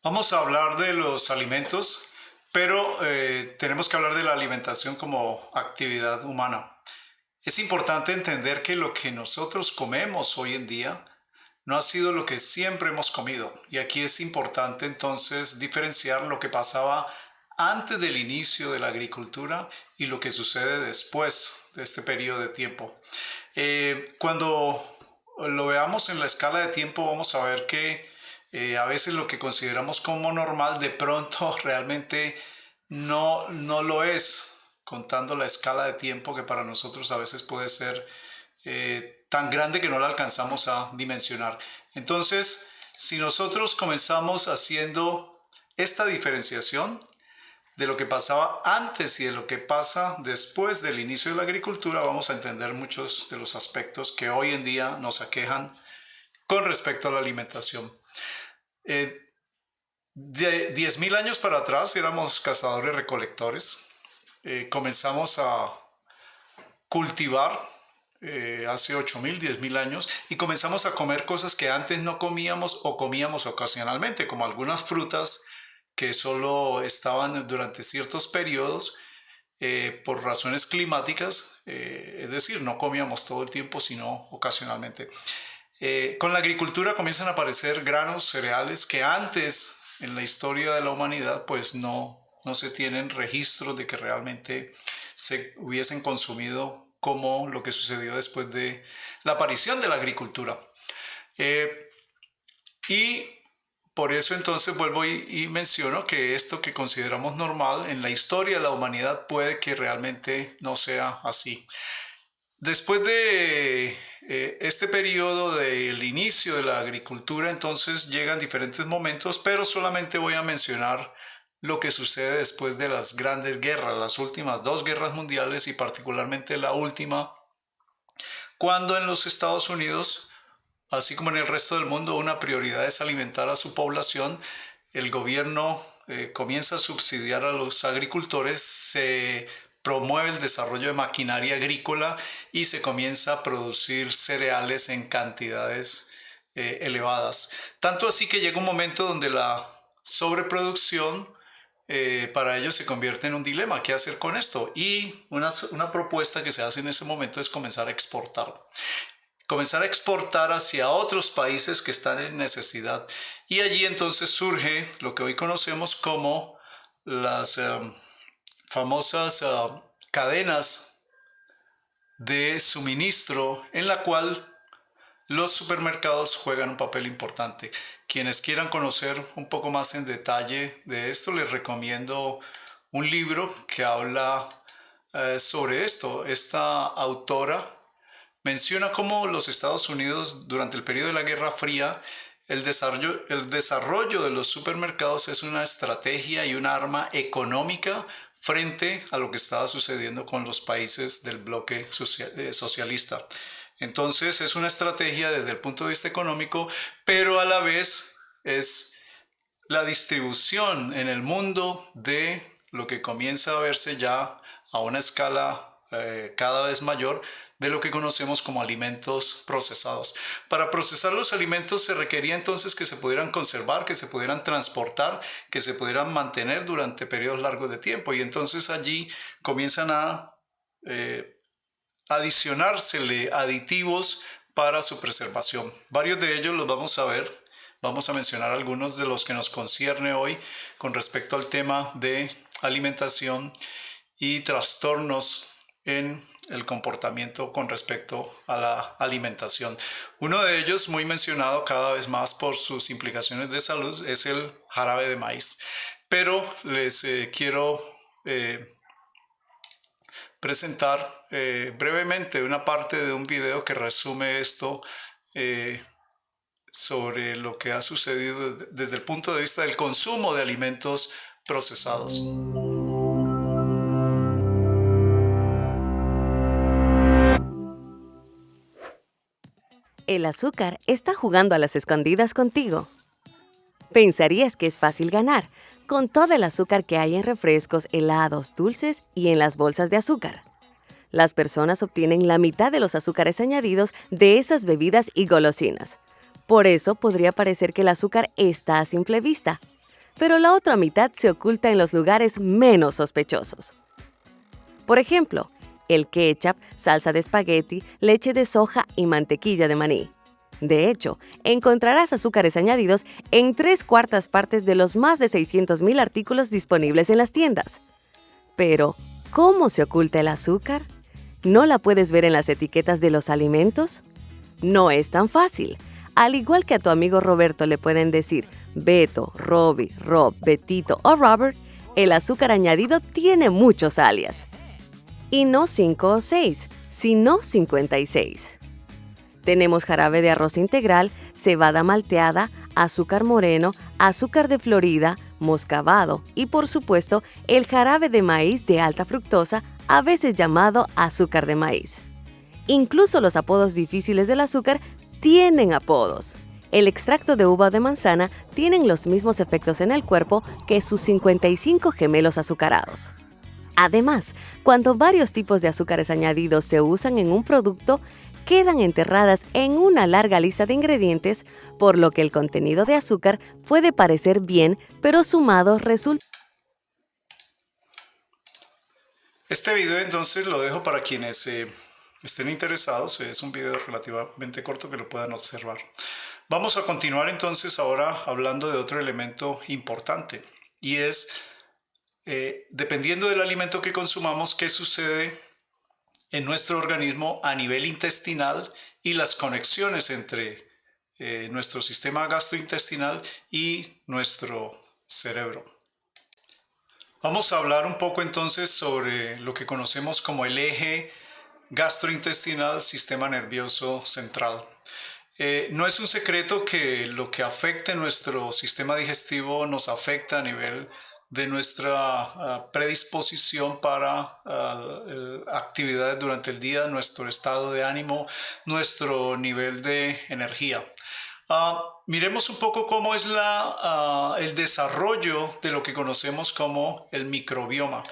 Vamos a hablar de los alimentos, pero tenemos que hablar de la alimentación como actividad humana. Es importante entender que lo que nosotros comemos hoy en día no ha sido lo que siempre hemos comido. Y aquí es importante entonces diferenciar lo que pasaba antes del inicio de la agricultura y lo que sucede después de este periodo de tiempo. Cuando lo veamos en la escala de tiempo, vamos a ver que a veces lo que consideramos como normal de pronto realmente no lo es, contando la escala de tiempo que para nosotros a veces puede ser tan grande que no la alcanzamos a dimensionar. Entonces, si nosotros comenzamos haciendo esta diferenciación de lo que pasaba antes y de lo que pasa después del inicio de la agricultura, vamos a entender muchos de los aspectos que hoy en día nos aquejan con respecto a la alimentación. Eh, de 10.000 años para atrás éramos cazadores recolectores. Comenzamos a cultivar hace 8.000, 10.000 años y comenzamos a comer cosas que antes no comíamos o comíamos ocasionalmente, como algunas frutas que solo estaban durante ciertos periodos por razones climáticas, es decir, no comíamos todo el tiempo, sino ocasionalmente. Con la agricultura comienzan a aparecer granos, cereales que antes en la historia de la humanidad pues no se tienen registros de que realmente se hubiesen consumido como lo que sucedió después de la aparición de la agricultura. Y por eso entonces vuelvo y menciono que esto que consideramos normal en la historia de la humanidad puede que realmente no sea así. Después de este periodo del inicio de la agricultura, entonces llegan diferentes momentos, pero solamente voy a mencionar lo que sucede después de las grandes guerras, las últimas dos guerras mundiales y particularmente la última, cuando en los Estados Unidos, así como en el resto del mundo, una prioridad es alimentar a su población. El gobierno comienza a subsidiar a los agricultores, se promueve el desarrollo de maquinaria agrícola y se comienza a producir cereales en cantidades elevadas. Tanto así que llega un momento donde la sobreproducción para ellos se convierte en un dilema. ¿Qué hacer con esto? Y una propuesta que se hace en ese momento es comenzar a exportar. Comenzar a exportar hacia otros países que están en necesidad. Y allí entonces surge lo que hoy conocemos como las famosas cadenas de suministro en la cual los supermercados juegan un papel importante. Quienes quieran conocer un poco más en detalle de esto, les recomiendo un libro que habla sobre esto. Esta autora menciona cómo los Estados Unidos durante el periodo de la Guerra Fría el desarrollo de los supermercados es una estrategia y un arma económica frente a lo que estaba sucediendo con los países del bloque socialista. Entonces es una estrategia desde el punto de vista económico, pero a la vez es la distribución en el mundo de lo que comienza a verse ya a una escala cada vez mayor de lo que conocemos como alimentos procesados. Para procesar los alimentos se requería entonces que se pudieran conservar, que se pudieran transportar, que se pudieran mantener durante periodos largos de tiempo, y entonces allí comienzan a adicionársele aditivos para su preservación. Varios de ellos los vamos a ver. Vamos a mencionar algunos de los que nos concierne hoy con respecto al tema de alimentación y trastornos en el comportamiento con respecto a la alimentación. Uno de ellos, muy mencionado cada vez más por sus implicaciones de salud, es el jarabe de maíz. Pero les quiero presentar brevemente una parte de un video que resume esto sobre lo que ha sucedido desde el punto de vista del consumo de alimentos procesados. El azúcar está jugando a las escondidas contigo. Pensarías que es fácil ganar, con todo el azúcar que hay en refrescos, helados, dulces y en las bolsas de azúcar. Las personas obtienen la mitad de los azúcares añadidos de esas bebidas y golosinas. Por eso podría parecer que el azúcar está a simple vista. pero la otra mitad se oculta en los lugares menos sospechosos. Por ejemplo, el ketchup, salsa de espagueti, leche de soja y mantequilla de maní. De hecho, encontrarás azúcares añadidos en 3/4 partes de los más de 600,000 artículos disponibles en las tiendas. Pero, ¿cómo se oculta el azúcar? ¿No la puedes ver en las etiquetas de los alimentos? No es tan fácil. Al igual que a tu amigo Roberto le pueden decir Beto, Robbie, Rob, Betito o Robert, el azúcar añadido tiene muchos alias. Y no 5 o 6, sino 56. Tenemos jarabe de arroz integral, cebada malteada, azúcar moreno, azúcar de Florida, moscabado y, por supuesto, el jarabe de maíz de alta fructosa, a veces llamado azúcar de maíz. Incluso los apodos difíciles del azúcar tienen apodos. El extracto de uva o de manzana tienen los mismos efectos en el cuerpo que sus 55 gemelos azucarados. Además, cuando varios tipos de azúcares añadidos se usan en un producto, quedan enterradas en una larga lista de ingredientes, por lo que el contenido de azúcar puede parecer bien, pero sumado resulta. Este video entonces lo dejo para quienes estén interesados. Es un video relativamente corto que lo puedan observar. Vamos a continuar entonces ahora hablando de otro elemento importante, y es, dependiendo del alimento que consumamos, qué sucede en nuestro organismo a nivel intestinal y las conexiones entre nuestro sistema gastrointestinal y nuestro cerebro. Vamos a hablar un poco entonces sobre lo que conocemos como el eje gastrointestinal, sistema nervioso central. No es un secreto que lo que afecta nuestro sistema digestivo nos afecta a nivel de nuestra predisposición para actividades durante el día, nuestro estado de ánimo, nuestro nivel de energía. Miremos un poco cómo es el desarrollo de lo que conocemos como el microbioma.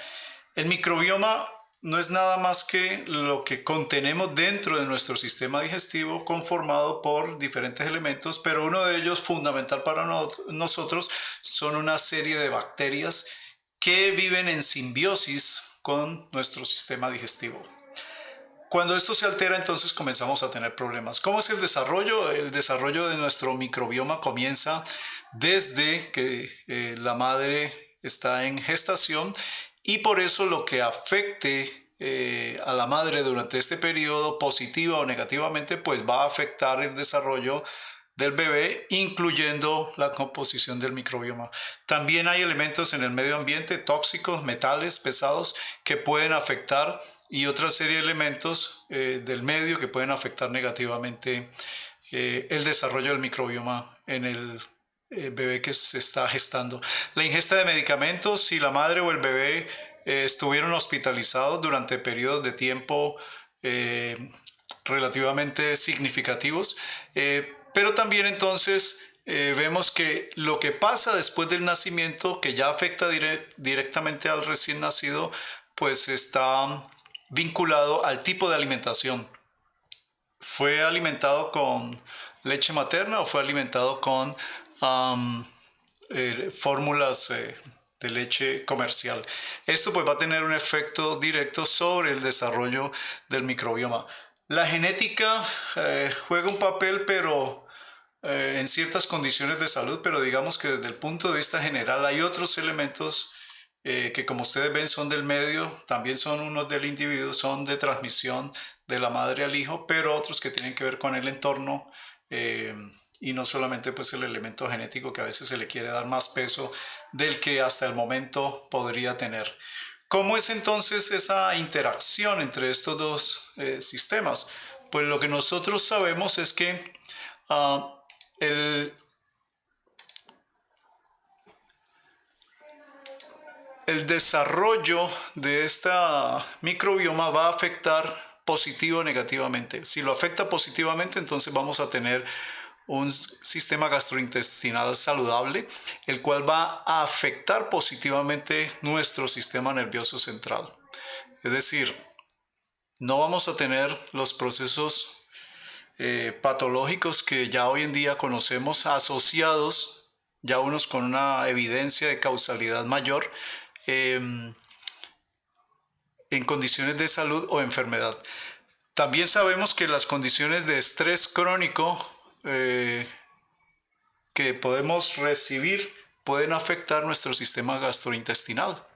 El microbioma no es nada más que lo que contenemos dentro de nuestro sistema digestivo, conformado por diferentes elementos, pero uno de ellos fundamental para nosotros son una serie de bacterias que viven en simbiosis con nuestro sistema digestivo. Cuando esto se altera, entonces comenzamos a tener problemas. ¿Cómo es el desarrollo? El desarrollo de nuestro microbioma comienza desde que la madre está en gestación, y por eso lo que afecte a la madre durante este periodo, positiva o negativamente, pues va a afectar el desarrollo del bebé, incluyendo la composición del microbioma. También hay elementos en el medio ambiente, tóxicos, metales pesados, que pueden afectar, y otra serie de elementos del medio que pueden afectar negativamente el desarrollo del microbioma en el bebé que se está gestando. La ingesta de medicamentos, si la madre o el bebé estuvieron hospitalizados durante periodos de tiempo relativamente significativos, pero también entonces vemos que lo que pasa después del nacimiento, que ya afecta directamente al recién nacido, pues está vinculado al tipo de alimentación. ¿Fue alimentado con leche materna o fue alimentado con fórmulas de leche comercial? Esto pues va a tener un efecto directo sobre el desarrollo del microbioma. La genética juega un papel, pero en ciertas condiciones de salud, pero digamos que desde el punto de vista general hay otros elementos que, como ustedes ven, son del medio, también son unos del individuo, son de transmisión de la madre al hijo, pero otros que tienen que ver con el entorno, y no solamente pues el elemento genético, que a veces se le quiere dar más peso del que hasta el momento podría tener. ¿Cómo es entonces esa interacción entre estos dos sistemas? Pues lo que nosotros sabemos es que el desarrollo de esta microbioma va a afectar positivo o negativamente. Si lo afecta positivamente, entonces vamos a tener un sistema gastrointestinal saludable, el cual va a afectar positivamente nuestro sistema nervioso central. Es decir, no vamos a tener los procesos patológicos que ya hoy en día conocemos asociados ya unos con una evidencia de causalidad mayor en condiciones de salud o enfermedad. También sabemos que las condiciones de estrés crónico que podemos recibir pueden afectar nuestro sistema gastrointestinal.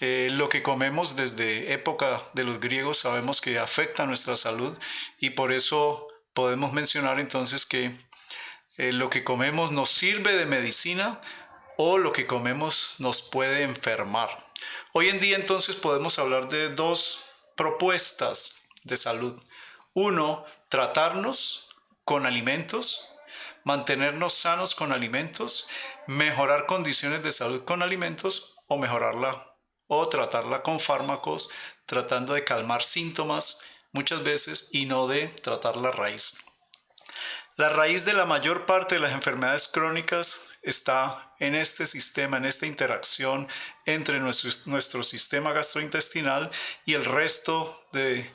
Lo que comemos desde época de los griegos sabemos que afecta nuestra salud y por eso podemos mencionar entonces que lo que comemos nos sirve de medicina o lo que comemos nos puede enfermar. Hoy en día entonces podemos hablar de dos propuestas de salud. Uno, tratarnos con alimentos, mantenernos sanos con alimentos, mejorar condiciones de salud con alimentos o mejorarla o tratarla con fármacos, tratando de calmar síntomas muchas veces y no de tratar la raíz. La raíz de la mayor parte de las enfermedades crónicas está en este sistema, en esta interacción entre nuestro sistema gastrointestinal y el resto de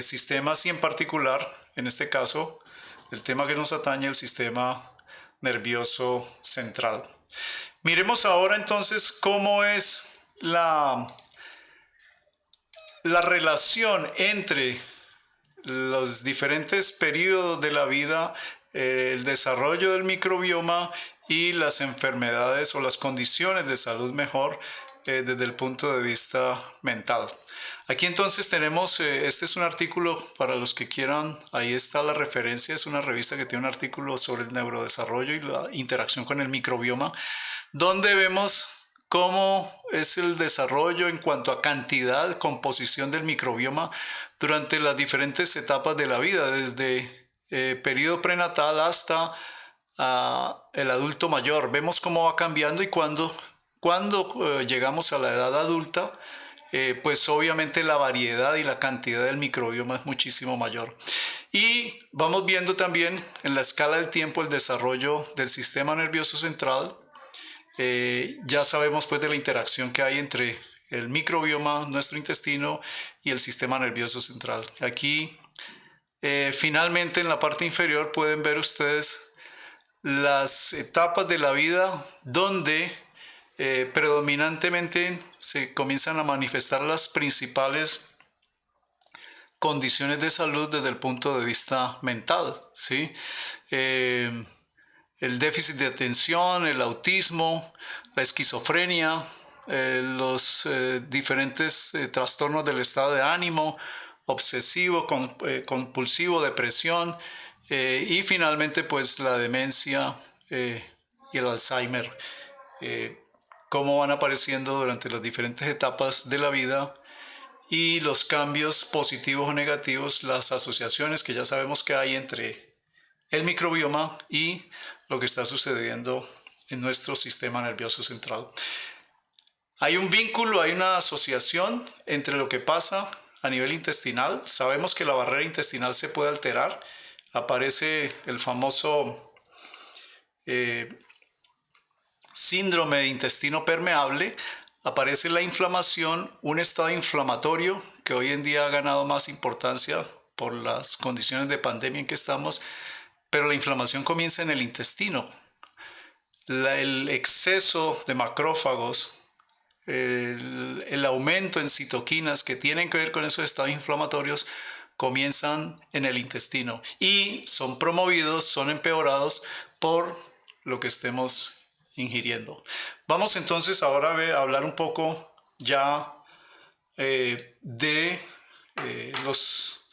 sistemas y en particular, en este caso, el tema que nos atañe, el sistema nervioso central. Miremos ahora entonces cómo es la relación entre los diferentes periodos de la vida, el desarrollo del microbioma y las enfermedades o las condiciones de salud mejor desde el punto de vista mental. Aquí entonces tenemos, este es un artículo para los que quieran, ahí está la referencia, es una revista que tiene un artículo sobre el neurodesarrollo y la interacción con el microbioma, donde vemos cómo es el desarrollo en cuanto a cantidad, composición del microbioma durante las diferentes etapas de la vida, desde periodo prenatal hasta el adulto mayor. Vemos cómo va cambiando y cuando llegamos a la edad adulta, pues obviamente la variedad y la cantidad del microbioma es muchísimo mayor. Y vamos viendo también en la escala del tiempo el desarrollo del sistema nervioso central. Ya sabemos pues de la interacción que hay entre el microbioma, nuestro intestino y el sistema nervioso central. Aquí finalmente en la parte inferior pueden ver ustedes las etapas de la vida donde predominantemente se comienzan a manifestar las principales condiciones de salud desde el punto de vista mental, ¿sí? El déficit de atención, el autismo, la esquizofrenia, los diferentes trastornos del estado de ánimo, obsesivo, compulsivo, depresión y finalmente pues la demencia y el Alzheimer, cómo van apareciendo durante las diferentes etapas de la vida y los cambios positivos o negativos, las asociaciones que ya sabemos que hay entre el microbioma y lo que está sucediendo en nuestro sistema nervioso central. Hay un vínculo, hay una asociación entre lo que pasa a nivel intestinal. Sabemos que la barrera intestinal se puede alterar. Aparece el famoso síndrome de intestino permeable. Aparece la inflamación, un estado inflamatorio que hoy en día ha ganado más importancia por las condiciones de pandemia en que estamos, pero la inflamación comienza en el intestino. El exceso de macrófagos, el aumento en citoquinas que tienen que ver con esos estados inflamatorios comienzan en el intestino y son promovidos, son empeorados por lo que estemos ingiriendo. Vamos entonces ahora a hablar un poco ya de los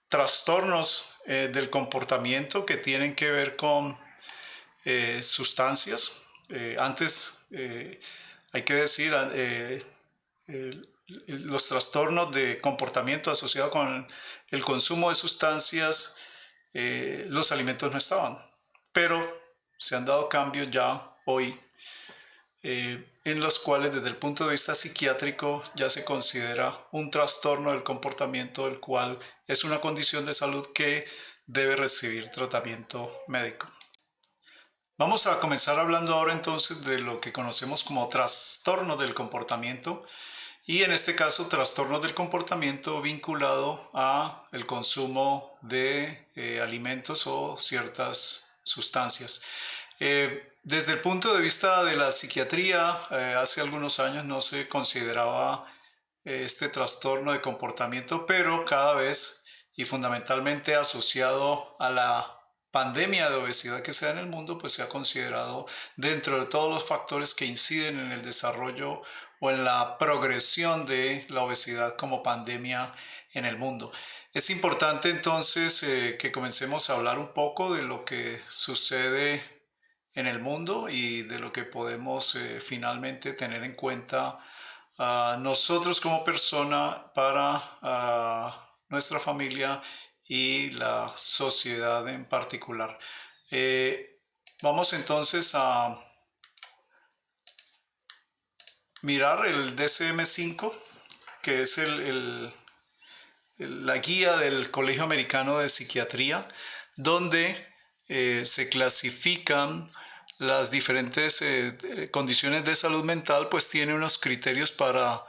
trastornos del comportamiento que tienen que ver con sustancias. Antes hay que decir los trastornos de comportamiento asociados con el consumo de sustancias, los alimentos no estaban, pero se han dado cambios ya hoy en los cuales desde el punto de vista psiquiátrico ya se considera un trastorno del comportamiento, el cual es una condición de salud que debe recibir tratamiento médico. Vamos a comenzar hablando ahora entonces de lo que conocemos como trastornos del comportamiento y en este caso trastornos del comportamiento vinculado a el consumo de alimentos o ciertas sustancias. Desde el punto de vista de la psiquiatría, hace algunos años no se consideraba este trastorno de comportamiento, pero cada vez y fundamentalmente asociado a la pandemia de obesidad que se da en el mundo, pues se ha considerado dentro de todos los factores que inciden en el desarrollo o en la progresión de la obesidad como pandemia en el mundo. Es importante entonces que comencemos a hablar un poco de lo que sucede en el mundo y de lo que podemos finalmente tener en cuenta nosotros como persona para nuestra familia y la sociedad en particular. Vamos entonces a mirar el DSM-5, que es la guía del Colegio Americano de Psiquiatría, donde se clasifican las diferentes condiciones de salud mental, pues tiene unos criterios para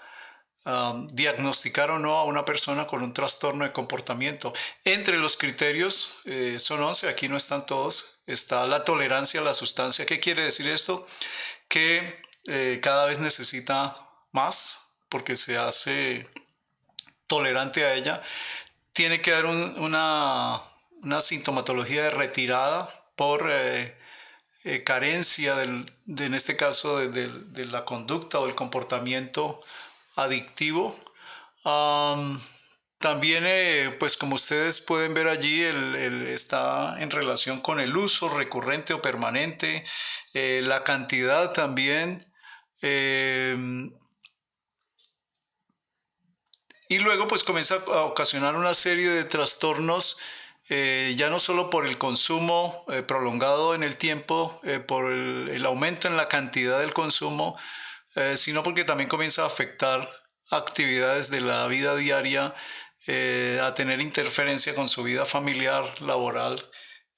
diagnosticar o no a una persona con un trastorno de comportamiento. Entre los criterios son 11, aquí no están todos, está la tolerancia a la sustancia. ¿Qué quiere decir esto? Que cada vez necesita más porque se hace tolerante a ella. Tiene que haber una sintomatología de retirada por carencia en este caso de la conducta o el comportamiento adictivo. También, pues como ustedes pueden ver allí, está en relación con el uso recurrente o permanente, la cantidad también, y luego pues comienza a ocasionar una serie de trastornos, ya no solo por el consumo prolongado en el tiempo, por el aumento en la cantidad del consumo, sino porque también comienza a afectar actividades de la vida diaria, a tener interferencia con su vida familiar, laboral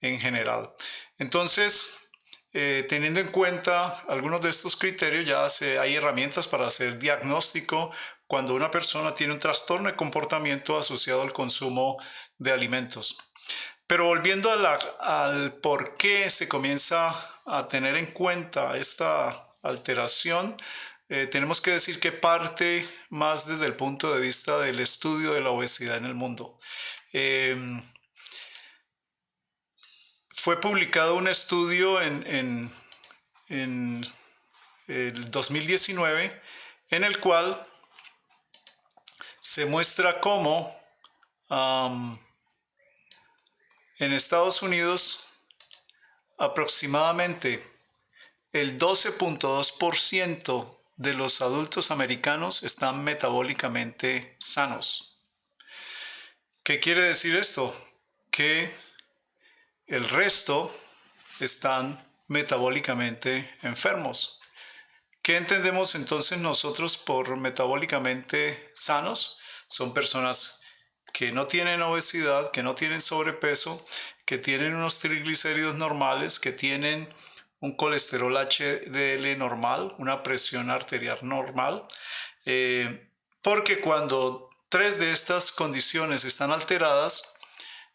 en general. Entonces, teniendo en cuenta algunos de estos criterios, hay herramientas para hacer diagnóstico cuando una persona tiene un trastorno de comportamiento asociado al consumo de alimentos. Pero volviendo al por qué se comienza a tener en cuenta esta alteración, tenemos que decir que parte más desde el punto de vista del estudio de la obesidad en el mundo. Fue publicado un estudio en el 2019 en el cual se muestra cómo en Estados Unidos aproximadamente el 12.2% de los adultos americanos están metabólicamente sanos. ¿Qué quiere decir esto? Que el resto están metabólicamente enfermos. ¿Qué entendemos entonces nosotros por metabólicamente sanos? Son personas que no tienen obesidad, que no tienen sobrepeso, que tienen unos triglicéridos normales, que tienen un colesterol HDL normal, una presión arterial normal, porque cuando 3 de estas condiciones están alteradas,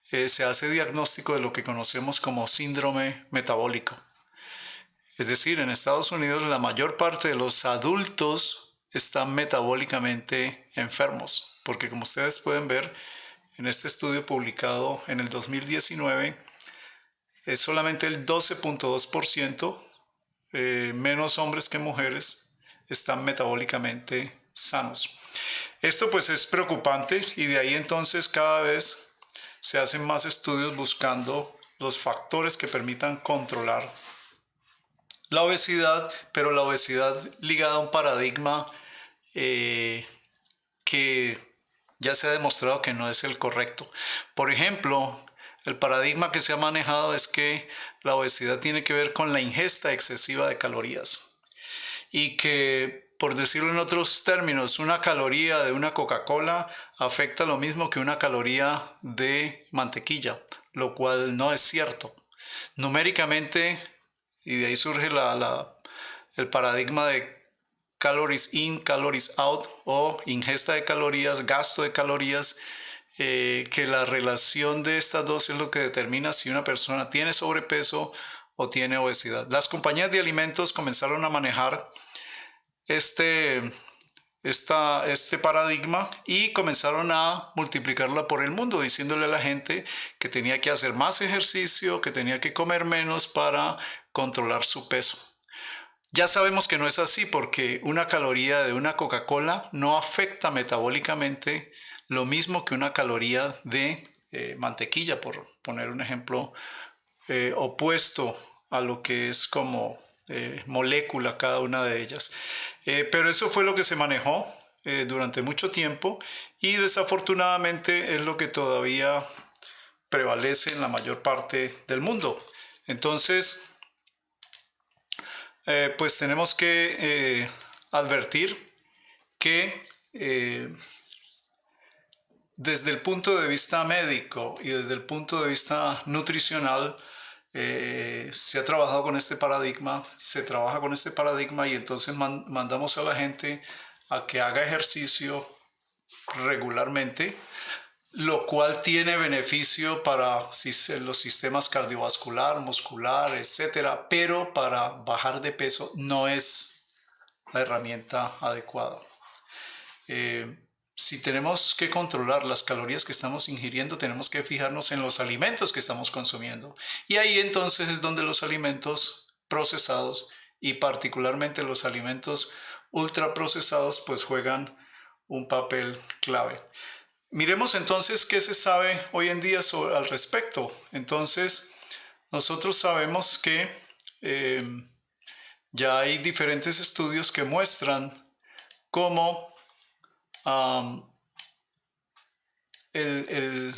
se hace diagnóstico de lo que conocemos como síndrome metabólico. Es decir, en Estados Unidos la mayor parte de los adultos están metabólicamente enfermos, porque como ustedes pueden ver en este estudio publicado en el 2019, es solamente el 12.2%, menos hombres que mujeres, están metabólicamente sanos. Esto pues es preocupante y de ahí entonces cada vez se hacen más estudios buscando los factores que permitan controlar la obesidad, pero la obesidad ligada a un paradigma que ya se ha demostrado que no es el correcto. Por ejemplo, el paradigma que se ha manejado es que la obesidad tiene que ver con la ingesta excesiva de calorías y que, por decirlo en otros términos, una caloría de una Coca-Cola afecta lo mismo que una caloría de mantequilla, lo cual no es cierto. Numéricamente, y de ahí surge el paradigma de calories in, calories out, o ingesta de calorías, gasto de calorías, que la relación de estas dos es lo que determina si una persona tiene sobrepeso o tiene obesidad. Las compañías de alimentos comenzaron a manejar este paradigma y comenzaron a multiplicarla por el mundo, diciéndole a la gente que tenía que hacer más ejercicio, que tenía que comer menos para controlar su peso. Ya sabemos que no es así, porque una caloría de una Coca-Cola no afecta metabólicamente lo mismo que una caloría de mantequilla, por poner un ejemplo opuesto a lo que es como molécula cada una de ellas. Pero eso fue lo que se manejó durante mucho tiempo y desafortunadamente es lo que todavía prevalece en la mayor parte del mundo. Entonces, pues tenemos que advertir que desde el punto de vista médico y desde el punto de vista nutricional, se ha trabajado con este paradigma, se trabaja con este paradigma y entonces mandamos a la gente a que haga ejercicio regularmente, lo cual tiene beneficio para los sistemas cardiovascular, muscular, etcétera, pero para bajar de peso no es la herramienta adecuada. Si tenemos que controlar las calorías que estamos ingiriendo, tenemos que fijarnos en los alimentos que estamos consumiendo. Y ahí entonces es donde los alimentos procesados y particularmente los alimentos ultraprocesados pues juegan un papel clave. Miremos entonces qué se sabe hoy en día al respecto. Entonces, nosotros sabemos que ya hay diferentes estudios que muestran cómo el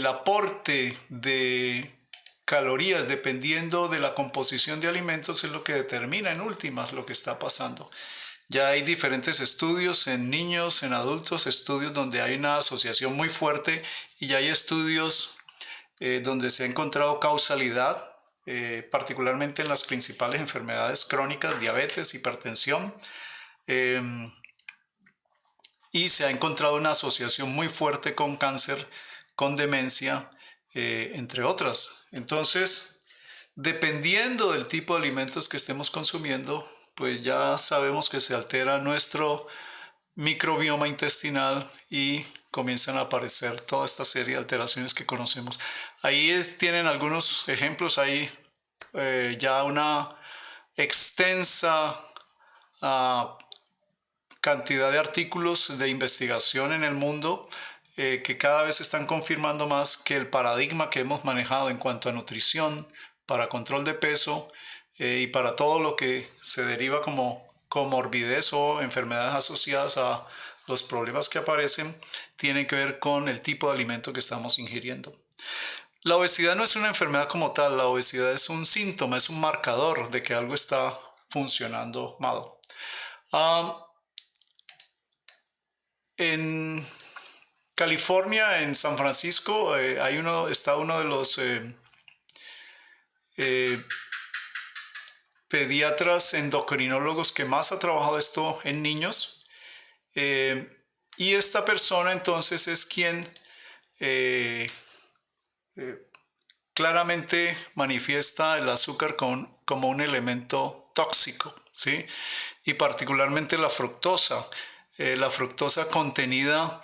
aporte de calorías dependiendo de la composición de alimentos es lo que determina en últimas lo que está pasando. Ya hay diferentes estudios en niños, en adultos, estudios donde hay una asociación muy fuerte y ya hay estudios donde se ha encontrado causalidad, particularmente en las principales enfermedades crónicas, diabetes, hipertensión, y se ha encontrado una asociación muy fuerte con cáncer, con demencia, entre otras. Entonces, dependiendo del tipo de alimentos que estemos consumiendo, pues ya sabemos que se altera nuestro microbioma intestinal y comienzan a aparecer toda esta serie de alteraciones que conocemos. Ahí tienen algunos ejemplos, hay ya una extensa cantidad de artículos de investigación en el mundo que cada vez están confirmando más que el paradigma que hemos manejado en cuanto a nutrición, para control de peso y para todo lo que se deriva como comorbidez o enfermedades asociadas a los problemas que aparecen, tienen que ver con el tipo de alimento que estamos ingiriendo. La obesidad no es una enfermedad como tal, la obesidad es un síntoma, es un marcador de que algo está funcionando mal. En California, en San Francisco, está uno de los pediatras endocrinólogos que más ha trabajado esto en niños. Y esta persona entonces es quien claramente manifiesta el azúcar como un elemento tóxico, ¿sí? Y particularmente la fructosa. La fructosa contenida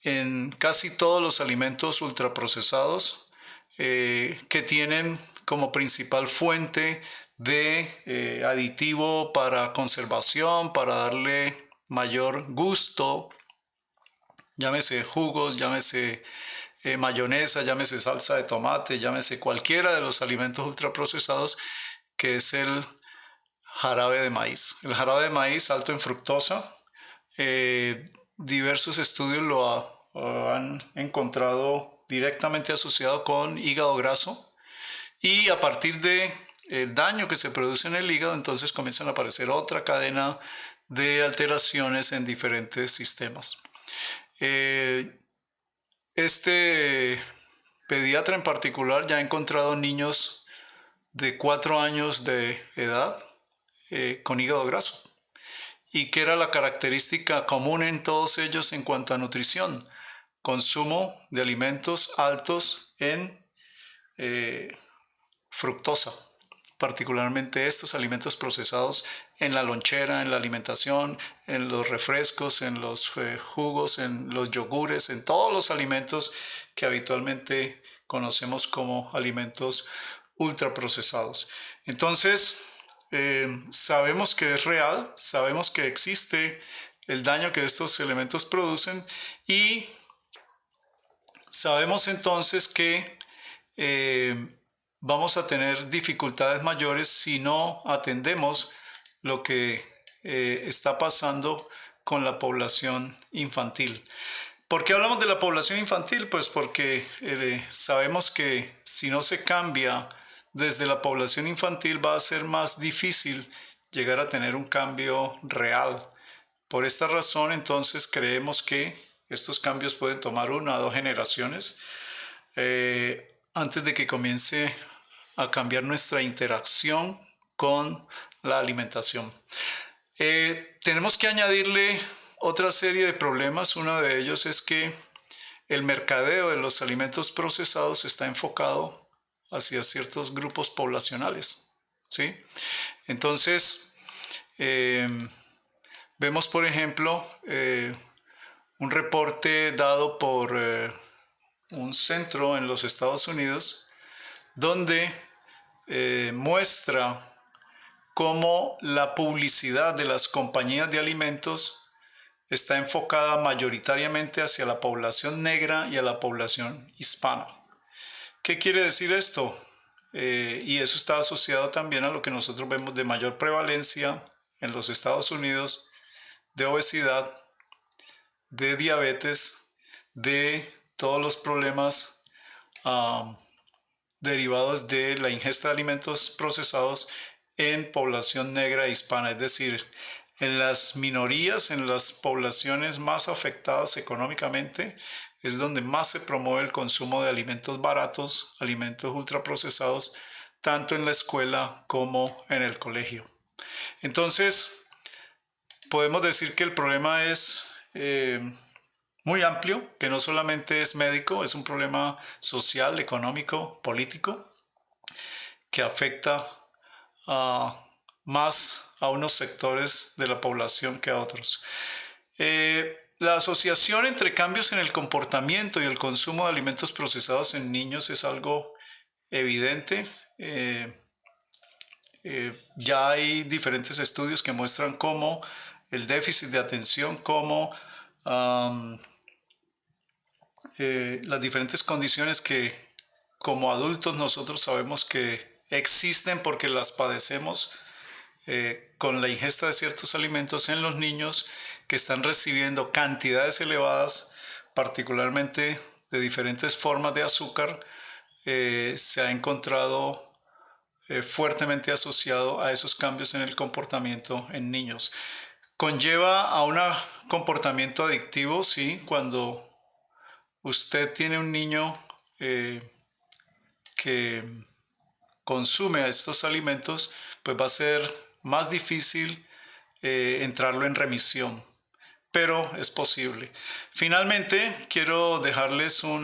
en casi todos los alimentos ultraprocesados que tienen como principal fuente de aditivo para conservación, para darle mayor gusto, llámese jugos, llámese mayonesa, llámese salsa de tomate, llámese cualquiera de los alimentos ultraprocesados, que es el jarabe de maíz. El jarabe de maíz alto en fructosa, diversos estudios lo han encontrado directamente asociado con hígado graso y a partir de el daño que se produce en el hígado, entonces comienzan a aparecer otra cadena de alteraciones en diferentes sistemas. Este pediatra en particular ya ha encontrado niños de 4 años de edad con hígado graso. ¿Y qué era la característica común en todos ellos en cuanto a nutrición? Consumo de alimentos altos en fructosa, particularmente estos alimentos procesados en la lonchera, en la alimentación, en los refrescos, en los jugos, en los yogures, en todos los alimentos que habitualmente conocemos como alimentos ultraprocesados. Entonces, sabemos que es real, sabemos que existe el daño que estos elementos producen y sabemos entonces que vamos a tener dificultades mayores si no atendemos lo que está pasando con la población infantil. ¿Por qué hablamos de la población infantil? Pues porque sabemos que si no se cambia desde la población infantil va a ser más difícil llegar a tener un cambio real. Por esta razón, entonces, creemos que estos cambios pueden tomar 1 a 2 generaciones antes de que comience a cambiar nuestra interacción con la alimentación. Tenemos que añadirle otra serie de problemas. Uno de ellos es que el mercadeo de los alimentos procesados está enfocado hacia ciertos grupos poblacionales, ¿sí? Entonces, vemos, por ejemplo, un reporte dado por un centro en los Estados Unidos donde muestra cómo la publicidad de las compañías de alimentos está enfocada mayoritariamente hacia la población negra y a la población hispana. ¿Qué quiere decir esto? Y eso está asociado también a lo que nosotros vemos de mayor prevalencia en los Estados Unidos de obesidad, de diabetes, de todos los problemas derivados de la ingesta de alimentos procesados en población negra e hispana, es decir, en las minorías, en las poblaciones más afectadas económicamente, es donde más se promueve el consumo de alimentos baratos, alimentos ultraprocesados, tanto en la escuela como en el colegio. Entonces, podemos decir que el problema es muy amplio, que no solamente es médico, es un problema social, económico, político, que afecta más a unos sectores de la población que a otros. La asociación entre cambios en el comportamiento y el consumo de alimentos procesados en niños es algo evidente. Ya hay diferentes estudios que muestran cómo el déficit de atención, cómo las diferentes condiciones que como adultos nosotros sabemos que existen porque las padecemos con la ingesta de ciertos alimentos en los niños que están recibiendo cantidades elevadas, particularmente de diferentes formas de azúcar, se ha encontrado fuertemente asociado a esos cambios en el comportamiento en niños. Conlleva a un comportamiento adictivo, sí, cuando usted tiene un niño que consume estos alimentos, pues va a ser más difícil entrarlo en remisión, pero es posible. Finalmente, quiero dejarles un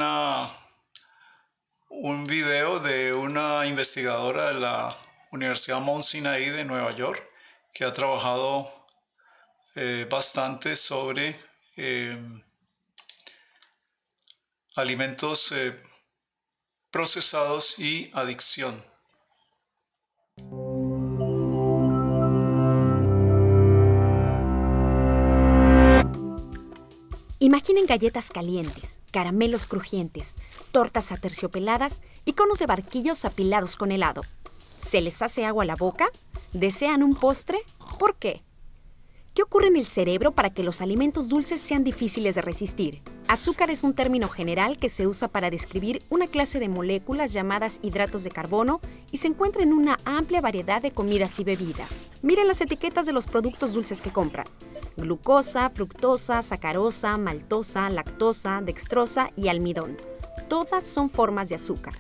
video de una investigadora de la Universidad Mount Sinai de Nueva York, que ha trabajado bastante sobre alimentos procesados y adicción. Imaginen galletas calientes, caramelos crujientes, tortas aterciopeladas y conos de barquillos apilados con helado. ¿Se les hace agua a la boca? ¿Desean un postre? ¿Por qué? ¿Qué ocurre en el cerebro para que los alimentos dulces sean difíciles de resistir? Azúcar es un término general que se usa para describir una clase de moléculas llamadas hidratos de carbono y se encuentra en una amplia variedad de comidas y bebidas. Miren las etiquetas de los productos dulces que compran. Glucosa, fructosa, sacarosa, maltosa, lactosa, dextrosa y almidón. Todas son formas de azúcar.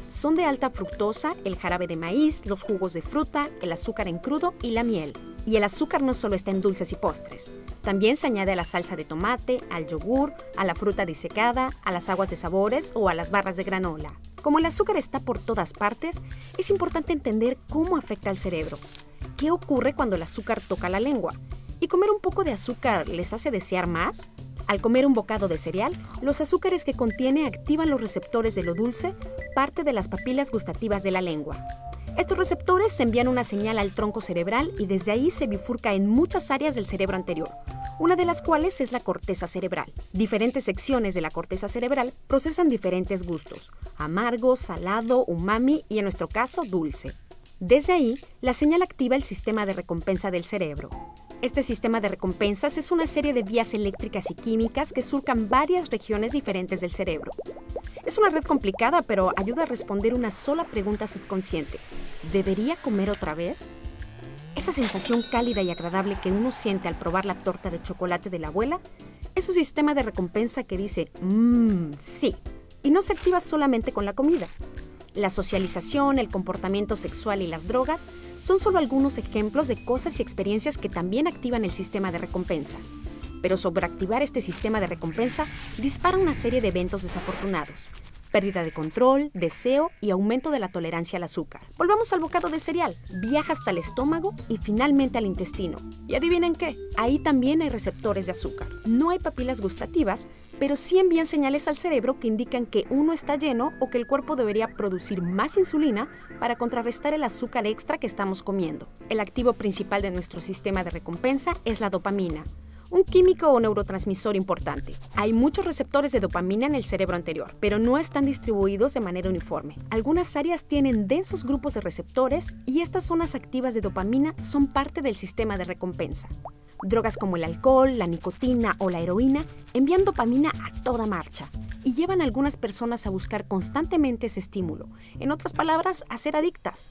Son de alta fructosa el jarabe de maíz, los jugos de fruta, el azúcar en crudo y la miel. Y el azúcar no solo está en dulces y postres. También se añade a la salsa de tomate, al yogur, a la fruta disecada, a las aguas de sabores o a las barras de granola. Como el azúcar está por todas partes, es importante entender cómo afecta al cerebro. ¿Qué ocurre cuando el azúcar toca la lengua? ¿Y comer un poco de azúcar les hace desear más? Al comer un bocado de cereal, los azúcares que contiene activan los receptores de lo dulce, parte de las papilas gustativas de la lengua. Estos receptores envían una señal al tronco cerebral y desde ahí se bifurca en muchas áreas del cerebro anterior, una de las cuales es la corteza cerebral. Diferentes secciones de la corteza cerebral procesan diferentes gustos: amargo, salado, umami y en nuestro caso dulce. Desde ahí, la señal activa el sistema de recompensa del cerebro. Este sistema de recompensas es una serie de vías eléctricas y químicas que surcan varias regiones diferentes del cerebro. Es una red complicada, pero ayuda a responder una sola pregunta subconsciente: ¿debería comer otra vez? Esa sensación cálida y agradable que uno siente al probar la torta de chocolate de la abuela es un sistema de recompensa que dice sí, y no se activa solamente con la comida. La socialización, el comportamiento sexual y las drogas son solo algunos ejemplos de cosas y experiencias que también activan el sistema de recompensa. Pero sobreactivar este sistema de recompensa dispara una serie de eventos desafortunados: pérdida de control, deseo y aumento de la tolerancia al azúcar. Volvamos al bocado de cereal. Viaja hasta el estómago y finalmente al intestino. ¿Y adivinen qué? Ahí también hay receptores de azúcar. No hay papilas gustativas, pero sí envían señales al cerebro que indican que uno está lleno o que el cuerpo debería producir más insulina para contrarrestar el azúcar extra que estamos comiendo. El activo principal de nuestro sistema de recompensa es la dopamina, un químico o neurotransmisor importante. Hay muchos receptores de dopamina en el cerebro anterior, pero no están distribuidos de manera uniforme. Algunas áreas tienen densos grupos de receptores y estas zonas activas de dopamina son parte del sistema de recompensa. Drogas como el alcohol, la nicotina o la heroína envían dopamina a toda marcha y llevan a algunas personas a buscar constantemente ese estímulo. En otras palabras, a ser adictas.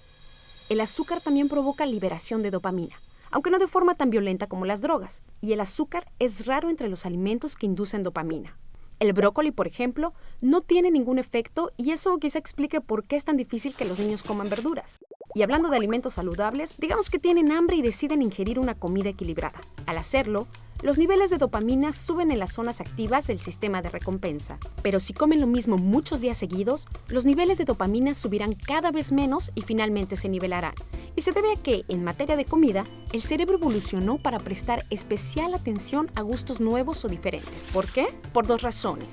El azúcar también provoca liberación de dopamina, aunque no de forma tan violenta como las drogas. Y el azúcar es raro entre los alimentos que inducen dopamina. El brócoli, por ejemplo, no tiene ningún efecto y eso quizá explique por qué es tan difícil que los niños coman verduras. Y hablando de alimentos saludables, digamos que tienen hambre y deciden ingerir una comida equilibrada. Al hacerlo, los niveles de dopamina suben en las zonas activas del sistema de recompensa. Pero si comen lo mismo muchos días seguidos, los niveles de dopamina subirán cada vez menos y finalmente se nivelarán. Y se debe a que, en materia de comida, el cerebro evolucionó para prestar especial atención a gustos nuevos o diferentes. ¿Por qué? Por dos razones.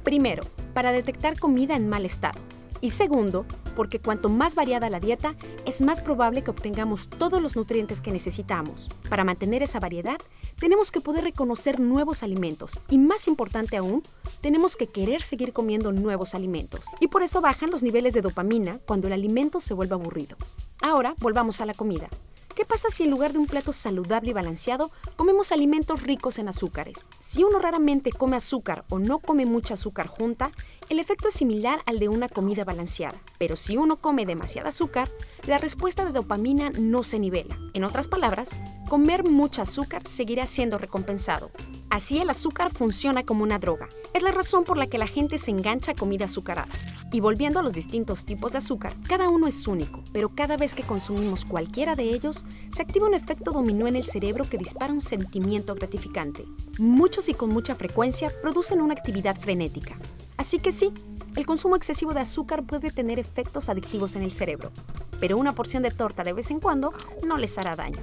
Primero, para detectar comida en mal estado. Y segundo, porque cuanto más variada la dieta, es más probable que obtengamos todos los nutrientes que necesitamos. Para mantener esa variedad, tenemos que poder reconocer nuevos alimentos y, más importante aún, tenemos que querer seguir comiendo nuevos alimentos. Y por eso bajan los niveles de dopamina cuando el alimento se vuelve aburrido. Ahora, volvamos a la comida. ¿Qué pasa si en lugar de un plato saludable y balanceado, comemos alimentos ricos en azúcares? Si uno raramente come azúcar o no come mucha azúcar junta, el efecto es similar al de una comida balanceada. Pero si uno come demasiado azúcar, la respuesta de dopamina no se nivela. En otras palabras, comer mucha azúcar seguirá siendo recompensado. Así el azúcar funciona como una droga. Es la razón por la que la gente se engancha a comida azucarada. Y volviendo a los distintos tipos de azúcar, cada uno es único, pero cada vez que consumimos cualquiera de ellos, se activa un efecto dominó en el cerebro que dispara un sentimiento gratificante. Muchos y con mucha frecuencia producen una actividad frenética. Así que sí, el consumo excesivo de azúcar puede tener efectos adictivos en el cerebro, pero una porción de torta de vez en cuando no les hará daño.